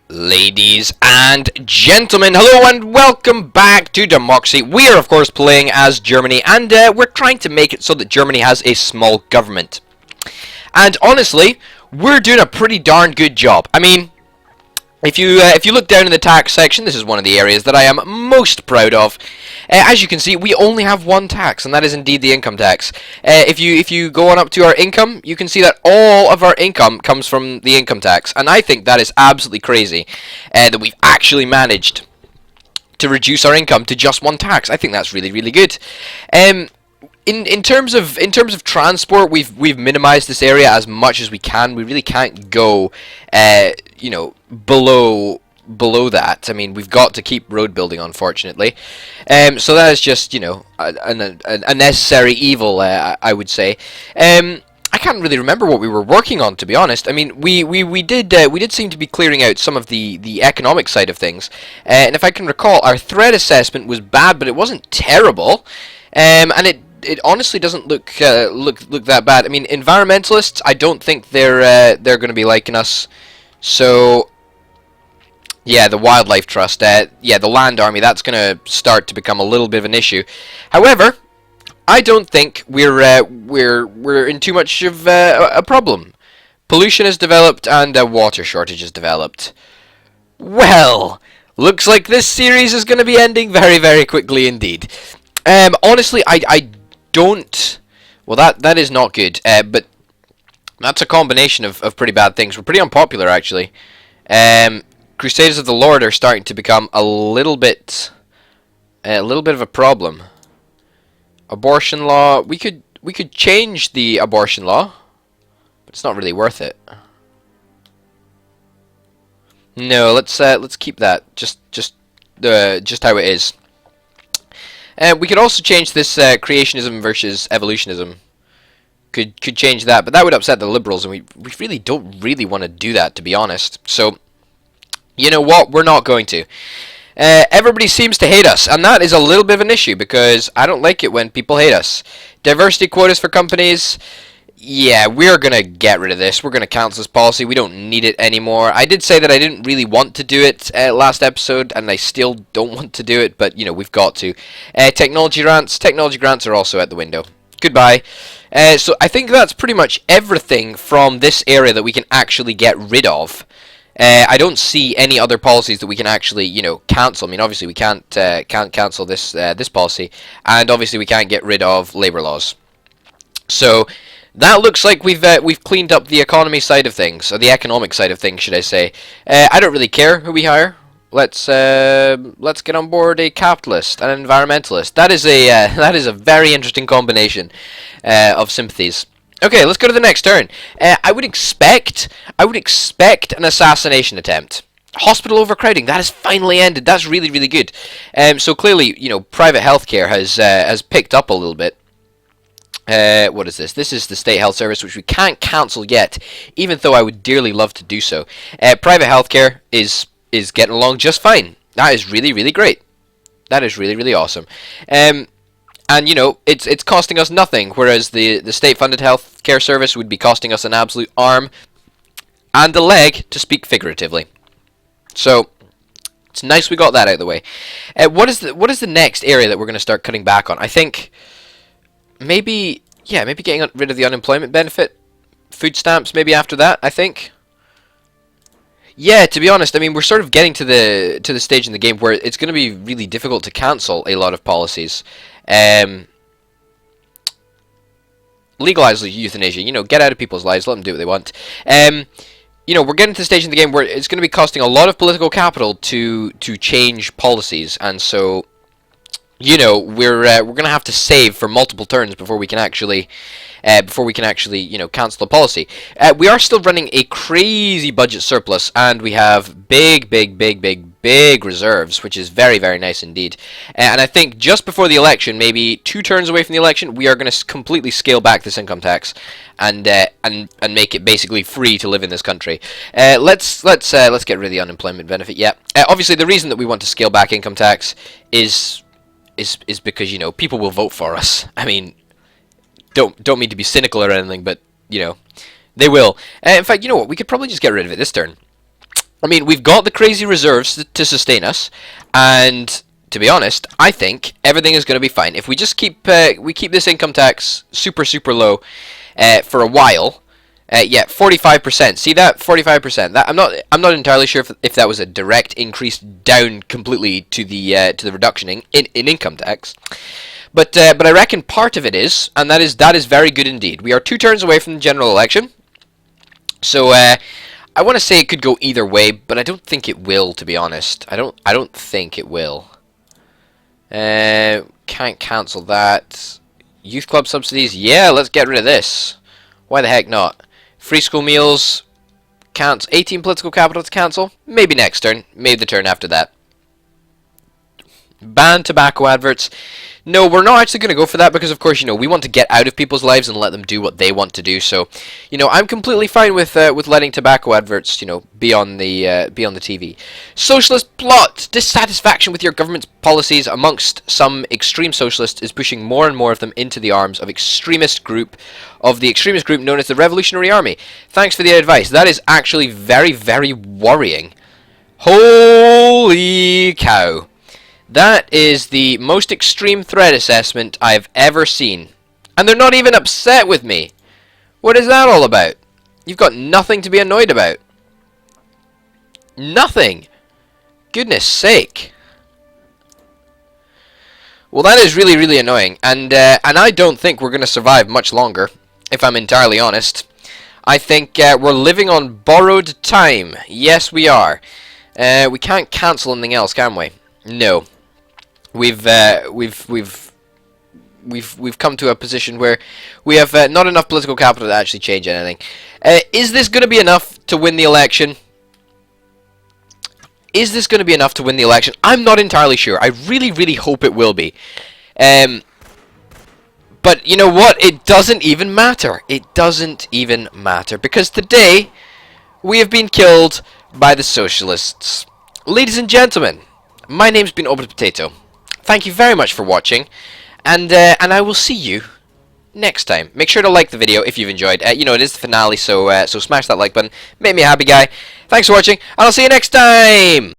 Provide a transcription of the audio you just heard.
Ladies and gentlemen, hello and welcome back to Democracy. We are, of course, playing as Germany, and we're trying to make it so that Germany has a small government. And honestly, we're doing a pretty darn good job. I mean, if you look down in the tax section, this is one of the areas that I am most proud of. As you can see, we only have one tax, and that is indeed the income tax. If you go on up to our income, you can see that all of our income comes from the income tax, and I think that is absolutely crazy that we've actually managed to reduce our income to just one tax. I think that's really, really good. In terms of transport, we've minimized this area as much as we can. We really can't go, below that. I mean, we've got to keep road building, unfortunately. So that is just, a necessary evil, I would say. I can't really remember what we were working on, to be honest. I mean, we did seem to be clearing out some of the economic side of things. And if I can recall, our threat assessment was bad, but it wasn't terrible. And it honestly doesn't look that bad. I mean, environmentalists, I don't think they're going to be liking us. So yeah, the Wildlife Trust, yeah, the Land Army, that's going to start to become a little bit of an issue. However, I don't think we're in too much of a problem. Pollution has developed and a water shortage has developed. Well, looks like this series is going to be ending very, very quickly indeed. Honestly, I don't. Well, that is not good. But that's a combination of pretty bad things. We're pretty unpopular, actually. Crusaders of the Lord are starting to become a little bit of a problem. Abortion law. We could change the abortion law, but it's not really worth it. No, let's keep that just how it is. We could also change this creationism versus evolutionism. Could change that, but that would upset the liberals, and we really don't really want to do that, to be honest. So, you know what? We're not going to. Everybody seems to hate us, and that is a little bit of an issue, because I don't like it when people hate us. Diversity quotas for companies. Yeah, we're going to get rid of this. We're going to cancel this policy. We don't need it anymore. I did say that I didn't really want to do it last episode, and I still don't want to do it, but, we've got to. Technology grants. Technology grants are also out the window. Goodbye. So I think that's pretty much everything from this area that we can actually get rid of. I don't see any other policies that we can actually, cancel. I mean, obviously we can't cancel this policy, and obviously we can't get rid of labor laws. So that looks like we've cleaned up the economy side of things, or the economic side of things, should I say? I don't really care who we hire. Let's get on board a capitalist and an environmentalist. That is a very interesting combination of sympathies. Okay, let's go to the next turn. I would expect an assassination attempt. Hospital overcrowding, that has finally ended. That's really, really good. So clearly, private healthcare has picked up a little bit. What is this? This is the State Health Service, which we can't cancel yet, even though I would dearly love to do so. Private healthcare is getting along just fine. That is really, really great. That is really, really awesome. And it's costing us nothing, whereas the state-funded healthcare service would be costing us an absolute arm and a leg, to speak figuratively. So it's nice we got that out of the way. What is the next area that we're going to start cutting back on? I think maybe getting rid of the unemployment benefit, food stamps. Maybe after that, I think. Yeah, to be honest, I mean, we're sort of getting to the stage in the game where it's going to be really difficult to cancel a lot of policies. Legalize euthanasia, get out of people's lives, let them do what they want. We're getting to the stage in the game where it's going to be costing a lot of political capital to change policies, and so, we're going to have to save for multiple turns before we can actually cancel the policy. We are still running a crazy budget surplus, and we have big reserves, which is very, very nice indeed. And I think just before the election, maybe 2 turns away from the election, we are going to completely scale back this income tax and make it basically free to live in this country. Let's get rid of the unemployment benefit. Yeah, obviously the reason that we want to scale back income tax is because people will vote for us. I mean, don't mean to be cynical or anything, but they will. In fact, you know what? We could probably just get rid of it this turn. I mean, we've got the crazy reserves to sustain us, and to be honest, I think everything is going to be fine if we just keep this income tax super low for a while. Yeah, 45%. See that? 45%. That I'm not entirely sure if that was a direct increase down completely to the reduction in income tax. But I reckon part of it is, and that is very good indeed. We are 2 turns away from the general election. So I want to say it could go either way, but I don't think it will, to be honest. I don't think it will. Can't cancel that. Youth club subsidies. Yeah, let's get rid of this. Why the heck not? Free school meals. Cancel. 18 political capital to cancel. Maybe next turn. Maybe the turn after that. Ban tobacco adverts. No, we're not actually going to go for that because, of course, we want to get out of people's lives and let them do what they want to do. So, I'm completely fine with letting tobacco adverts, be on the TV. Socialist plot. Dissatisfaction with your government's policies amongst some extreme socialists is pushing more and more of them into the arms of the extremist group known as the Revolutionary Army. Thanks for the advice. That is actually very, very worrying. Holy cow. That is the most extreme threat assessment I've ever seen. And they're not even upset with me. What is that all about? You've got nothing to be annoyed about. Nothing. Goodness sake. Well, that is really, really annoying. And I don't think we're going to survive much longer, if I'm entirely honest. I think we're living on borrowed time. Yes, we are. We can't cancel anything else, can we? No. We've come to a position where we have not enough political capital to actually change anything. Is this going to be enough to win the election? Is this going to be enough to win the election? I'm not entirely sure. I really, really hope it will be. But you know what? It doesn't even matter. It doesn't even matter because today we have been killed by the socialists. Ladies and gentlemen, my name's been Orbit Potato. Thank you very much for watching, and I will see you next time. Make sure to like the video if you've enjoyed. It is the finale, so smash that like button. Make me a happy guy. Thanks for watching, and I'll see you next time!